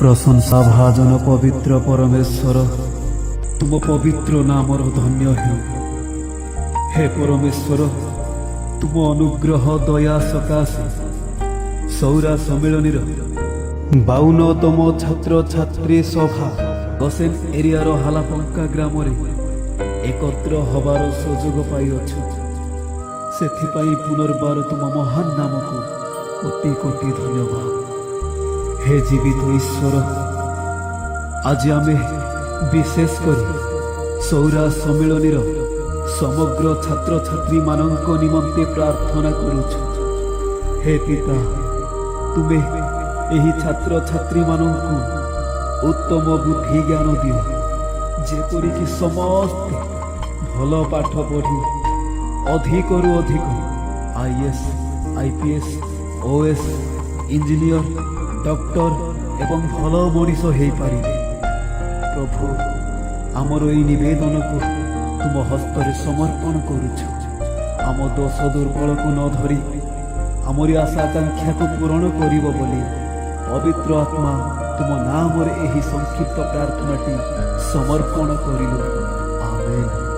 प्रशंसा भाजन पवित्र परमेश्वर तुम पवित्र नामर धन्य हे परमेश्वर तुम अनुग्रह दया सकाशे सौरा सम्मिलनी 52तम छात्र छात्री सभा गसेन एरियार हालापंका ग्राम एकत्र हबार सुजोग पाइअछु सेथिपाई पुनर्बार तुम महान नाम को कोटि कोटि धन्यवाद हे जीवित ईश्वर आज आमे विशेष करी सौरा सम्मिलनी समग्र छात्र छात्री मानक निमंते प्रार्थना करुछु हे पिता तुमे एही छात्र छात्री मानक उत्तम बुद्धि ज्ञान दियो जेपरिक समस्ते भल पाठ पढ़ी अधिक रु अधिक IAS IPS OS engineer doctor एवं भल मनीष हो पारिबे प्रभु आमर एई निवेदन को तुम हस्तरे समर्पण करुछु आम दोष दुर्बल को न धरी आमरी आशा आकांक्षा को पूरण करिबो बोली पवित्र आत्मा तुम नाम एही संक्षिप्त प्रार्थनाटी समर्पण करिलो आमेन।